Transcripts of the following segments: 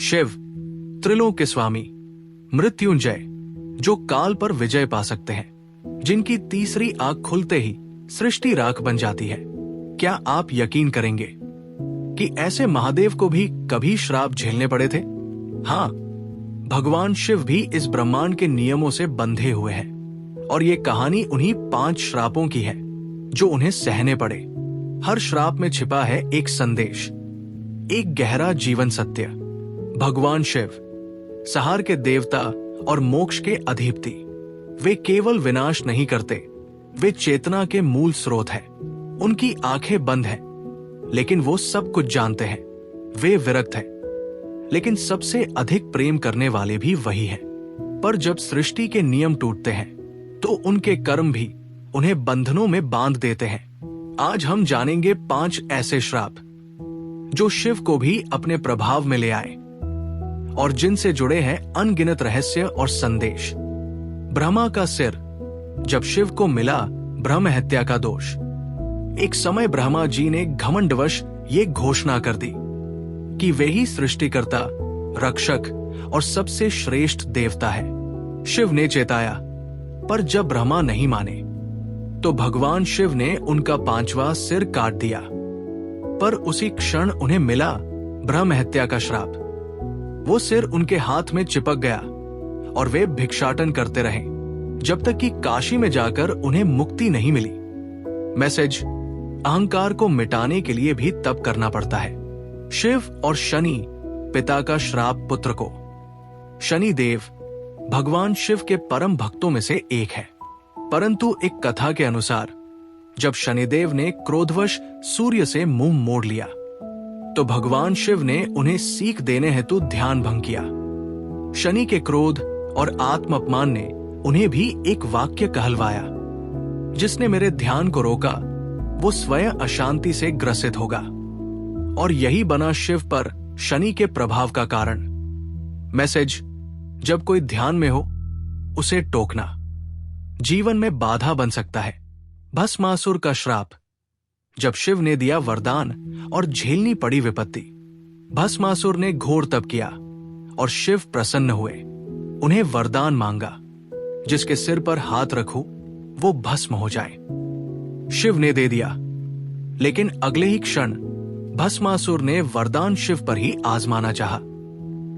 शिव, त्रिलोक के स्वामी, मृत्युंजय, जो काल पर विजय पा सकते हैं, जिनकी तीसरी आंख खुलते ही सृष्टि राख बन जाती है। क्या आप यकीन करेंगे कि ऐसे महादेव को भी कभी श्राप झेलने पड़े थे? हाँ, भगवान शिव भी इस ब्रह्मांड के नियमों से बंधे हुए हैं और ये कहानी उन्हीं 5 श्रापों की है जो उन्हें सहने पड़े। हर श्राप में छिपा है एक संदेश, एक गहरा जीवन सत्य। भगवान शिव, संहार के देवता और मोक्ष के अधिपति, वे केवल विनाश नहीं करते, वे चेतना के मूल स्रोत हैं। उनकी आंखें बंद हैं, लेकिन वो सब कुछ जानते हैं। वे विरक्त हैं, लेकिन सबसे अधिक प्रेम करने वाले भी वही हैं। पर जब सृष्टि के नियम टूटते हैं, तो उनके कर्म भी उन्हें बंधनों में बांध देते हैं। आज हम जानेंगे 5 ऐसे श्राप जो शिव को भी अपने प्रभाव में ले आए और जिनसे जुड़े हैं अनगिनत रहस्य और संदेश। ब्रह्मा का सिर, जब शिव को मिला ब्रह्म हत्या का दोष। एक समय ब्रह्मा जी ने घमंडवश ये घोषणा कर दी कि वे ही सृष्टिकर्ता, रक्षक और सबसे श्रेष्ठ देवता है। शिव ने चेताया, पर जब ब्रह्मा नहीं माने तो भगवान शिव ने उनका 5वां सिर काट दिया। पर उसी क्षण उन्हें मिला ब्रह्म हत्या का श्राप। वो सिर उनके हाथ में चिपक गया और वे भिक्षाटन करते रहे जब तक कि काशी में जाकर उन्हें मुक्ति नहीं मिली। मैसेज: अहंकार को मिटाने के लिए भी तप करना पड़ता है। शिव और शनि, पिता का श्राप पुत्र को। शनि देव भगवान शिव के परम भक्तों में से एक है, परंतु एक कथा के अनुसार जब शनिदेव ने क्रोधवश सूर्य से मुंह मोड़ लिया तो भगवान शिव ने उन्हें सीख देने हेतु ध्यान भंग किया। शनि के क्रोध और आत्म अपमान ने उन्हें भी एक वाक्य कहलवाया, जिसने मेरे ध्यान को रोका वो स्वयं अशांति से ग्रसित होगा। और यही बना शिव पर शनि के प्रभाव का कारण। मैसेज: जब कोई ध्यान में हो उसे टोकना जीवन में बाधा बन सकता है। भस्मासुर का श्राप, जब शिव ने दिया वरदान और झेलनी पड़ी विपत्ति। भस्मासुर ने घोर तप किया और शिव प्रसन्न हुए। उन्हें वरदान मांगा, जिसके सिर पर हाथ रखूं वो भस्म हो जाए। शिव ने दे दिया, लेकिन अगले ही क्षण भस्मासुर ने वरदान शिव पर ही आजमाना चाहा।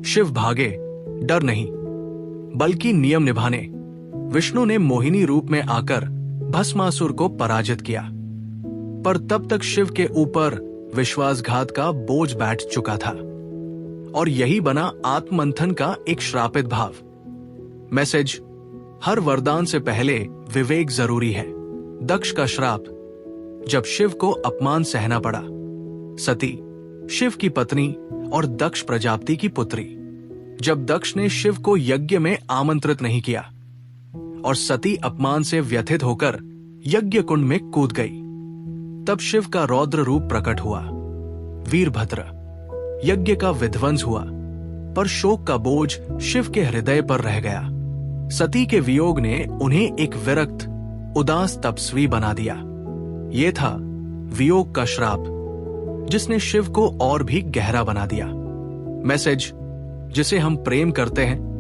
शिव भागे, डर नहीं बल्कि नियम निभाने। विष्णु ने मोहिनी रूप में आकर भस्मासुर को पराजित किया, पर तब तक शिव के ऊपर विश्वासघात का बोझ बैठ चुका था और यही बना आत्ममंथन का एक श्रापित भाव। मैसेज: हर वरदान से पहले विवेक जरूरी है। दक्ष का श्राप, जब शिव को अपमान सहना पड़ा। सती, शिव की पत्नी और दक्ष प्रजापति की पुत्री, जब दक्ष ने शिव को यज्ञ में आमंत्रित नहीं किया और सती अपमान से व्यथित होकर यज्ञ कुंड में कूद गई, तब शिव का रौद्र रूप प्रकट हुआ। वीरभद्र, यज्ञ का विध्वंस हुआ, पर शोक का बोझ शिव के हृदय पर रह गया। सती के वियोग ने उन्हें एक विरक्त, उदास तपस्वी बना दिया। ये था वियोग का श्राप, जिसने शिव को और भी गहरा बना दिया। मैसेज: जिसे हम प्रेम करते हैं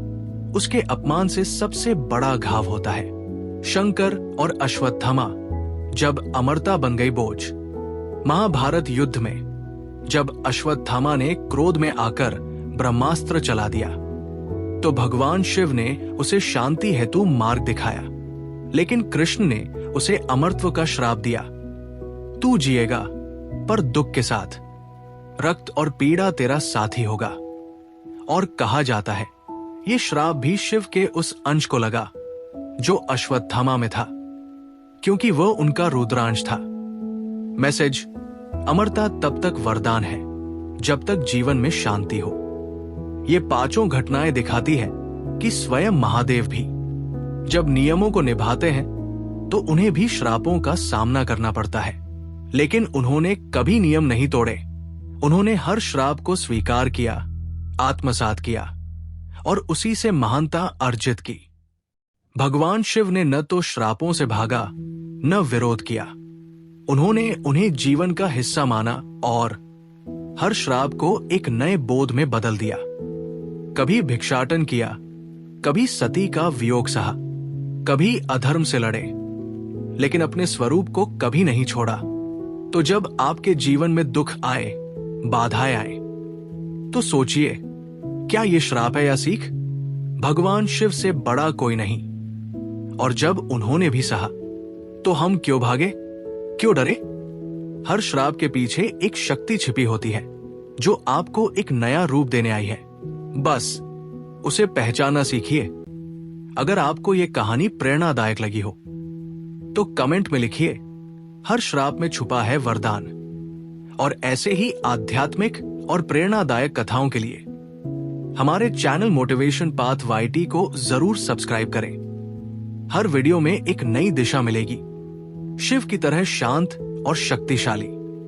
उसके अपमान से सबसे बड़ा घाव होता है। शंकर और अश्वत्थामा, जब अमरता बन गई बोझ। महाभारत युद्ध में जब अश्वत्थामा ने क्रोध में आकर ब्रह्मास्त्र चला दिया तो भगवान शिव ने उसे शांति हेतु मार्ग दिखाया, लेकिन कृष्ण ने उसे अमरत्व का श्राप दिया। तू जिएगा पर दुख के साथ, रक्त और पीड़ा तेरा साथी होगा। और कहा जाता है ये श्राप भी शिव के उस अंश को लगा जो अश्वत्थामा में था, क्योंकि वह उनका रुद्रांश था। मैसेज: अमरता तब तक वरदान है जब तक जीवन में शांति हो। ये 5 घटनाएं दिखाती है कि स्वयं महादेव भी जब नियमों को निभाते हैं तो उन्हें भी श्रापों का सामना करना पड़ता है, लेकिन उन्होंने कभी नियम नहीं तोड़े। उन्होंने हर श्राप को स्वीकार किया, आत्मसात किया और उसी से महानता अर्जित की। भगवान शिव ने न तो श्रापों से भागा न विरोध किया, उन्होंने उन्हें जीवन का हिस्सा माना और हर श्राप को एक नए बोध में बदल दिया। कभी भिक्षाटन किया, कभी सती का वियोग सहा, कभी अधर्म से लड़े, लेकिन अपने स्वरूप को कभी नहीं छोड़ा। तो जब आपके जीवन में दुख आए, बाधाएं आए, तो सोचिए, क्या ये श्राप है या सीख? भगवान शिव से बड़ा कोई नहीं, और जब उन्होंने भी सहा तो हम क्यों भागे, क्यों डरे? हर श्राप के पीछे एक शक्ति छिपी होती है जो आपको एक नया रूप देने आई है। बस उसे पहचानना सीखिए। अगर आपको यह कहानी प्रेरणादायक लगी हो तो कमेंट में लिखिए, हर श्राप में छुपा है वरदान। और ऐसे ही आध्यात्मिक और प्रेरणादायक कथाओं के लिए हमारे चैनल मोटिवेशन पाथ YT को जरूर सब्सक्राइब करें। हर वीडियो में एक नई दिशा मिलेगी, शिव की तरह शांत और शक्तिशाली।